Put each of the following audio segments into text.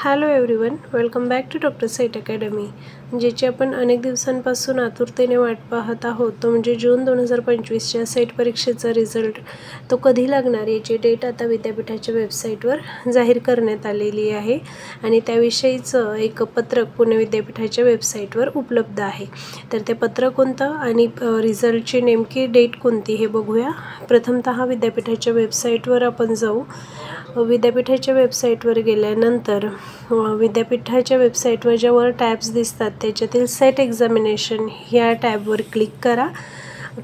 Hello everyone, welcome back to doctor SET academy. ज्याची आपण अनेक दिवसांपासून आतुरतेने वाट पाहत आहोत तो म्हणजे जून 2025च्या सेट परीक्षेचा रिझल्ट तो कधी लागणार याची डेट आता विद्यापीठाच्या वेबसाईटवर जाहीर करण्यात आलेली आहे आणि त्याविषयीचं एक पत्रक पुणे विद्यापीठाच्या वेबसाईटवर उपलब्ध आहे। तर ते पत्रक कोणतं आणि रिझल्टची नेमकी डेट कोणती हे बघूया। प्रथमतः विद्यापीठाच्या वेबसाईटवर आपण जाऊ। विद्यापीठाच्या वेबसाईटवर गेल्यानंतर विद्यापीठाच्या वेबसाईटवर ज्यावर टॅब्स दिसतात त्याच्यातील सेट एक्झामिनेशन ह्या टॅबवर क्लिक करा।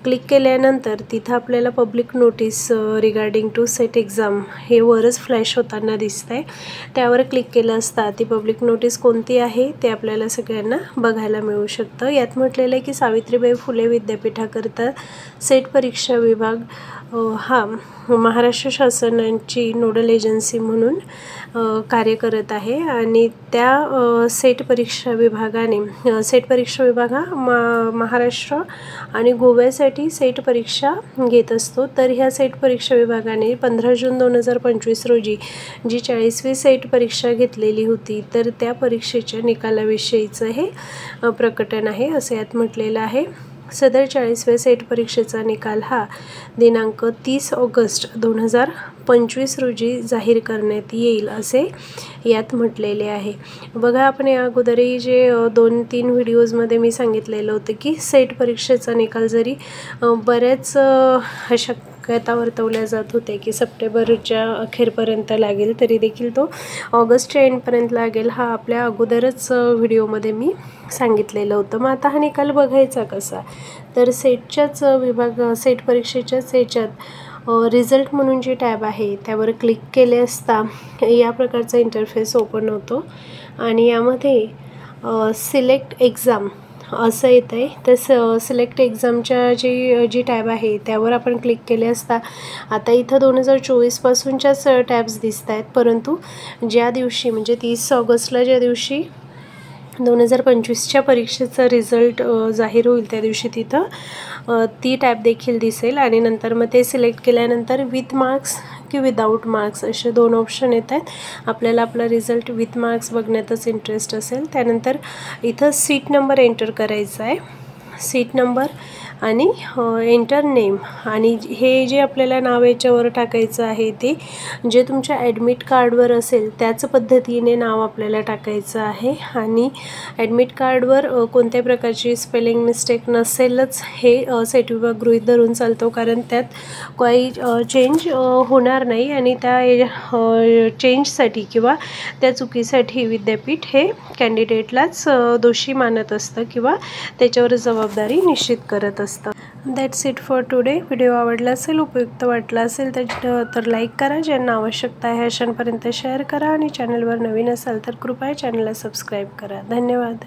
क्लिक केल्यानंतर तिथं आपल्याला public notice regarding to SET exam हे वरच फ्लॅश होताना दिसतंय। त्यावर क्लिक केलं असता ती पब्लिक नोटीस कोणती आहे ते आपल्याला सगळ्यांना बघायला मिळू शकतं। यात म्हटलेलं आहे की सावित्रीबाई फुले विद्यापीठाकरता सेट परीक्षा विभाग हा महाराष्ट्र शासनाची नोडल एजन्सी म्हणून कार्य करत आहे आणि त्या सेट परीक्षा विभाग हा महाराष्ट्र आणि गोव्यासाठी सेट परीक्षा घेत असतो। तर ह्या सेट परीक्षा विभागाने 15 जून 2025 रोजी जी 40वी सेट परीक्षा घेतलेली होती तर त्या परीक्षेच्या निकालाविषयीचं हे प्रकटन आहे असं यात म्हटलेलं आहे। सदर 40व्या सेट परीक्षेचा निकाल हा दिनांक 30 ऑगस्ट 2025 रोजी जाहीर करण्यात येईल असे यात म्हटलेले आहे। बघा, आपण या अगोदरही जे 2-3 व्हिडिओजमध्ये मी सांगितलेलं होतं की सेट परीक्षेचा निकाल जरी बऱ्याच शक्यता वर्तवल्या जात होते की सप्टेंबरच्या अखेरपर्यंत लागेल तरी देखील तो ऑगस्टच्या एंडपर्यंत लागेल हा आपल्या अगोदरच व्हिडिओमध्ये मी सांगितलेलं होतं। मग आता हा निकाल बघायचा कसा, तर सेट परीक्षेच्याच याच्यात रिझल्ट म्हणून जी टॅब आहे त्यावर क्लिक केले असता या प्रकारचा इंटरफेस ओपन होतो आणि यामध्ये सिलेक्ट एक्झाम असं येतं आहे। तर सिलेक्ट एक्झामच्या जी टॅब आहे त्यावर आपण क्लिक केले असता आता इथं 2024 पासूनच्याच टॅब्स दिसत आहेत, परंतु ज्या दिवशी म्हणजे 30 ऑगस्टला ज्या दिवशी 2025च्या परीक्षेचा रिझल्ट जाहीर होईल त्या दिवशी तिथं ती टॅब देखील दिसेल आणि नंतर मग ते सिलेक्ट केल्यानंतर विथ मार्क्स की विदाऊट मार्क्स असे 2 ऑप्शन येत आहेत। आपल्याला आपला रिझल्ट विथ मार्क्स बघण्यातच इंटरेस्ट असेल त्यानंतर इथं सीट नंबर एंटर करायचा आहे, सीट नंबर आणि एंटर नेम आणि हे जे आपल्याला नाव याच्यावर टाकायचं आहे ते जे तुमच्या ॲडमिट कार्डवर असेल त्याच पद्धतीने नाव आपल्याला टाकायचं आहे आणि ॲडमिट कार्डवर कोणत्या प्रकारची स्पेलिंग मिस्टेक नसेलच हे सेट विभाग गृहीत धरून चालतो, कारण त्यात काही चेंज होणार नाही आणि त्या चेंजसाठी किंवा त्या चुकीसाठी विद्यापीठ हे कॅन्डिडेटलाच दोषी मानत असतं किंवा त्याच्यावर जबाबदारी निश्चित करत असतं। That's it for today. Video आवडला असेल, उपयुक्त वाटला असेल तर लाईक करा, ज्यांना आवश्यकता आहे अशांपर्यंत शेअर करा आणि चॅनलवर नवीन असाल तर कृपया चॅनलला सबस्क्राईब करा। धन्यवाद।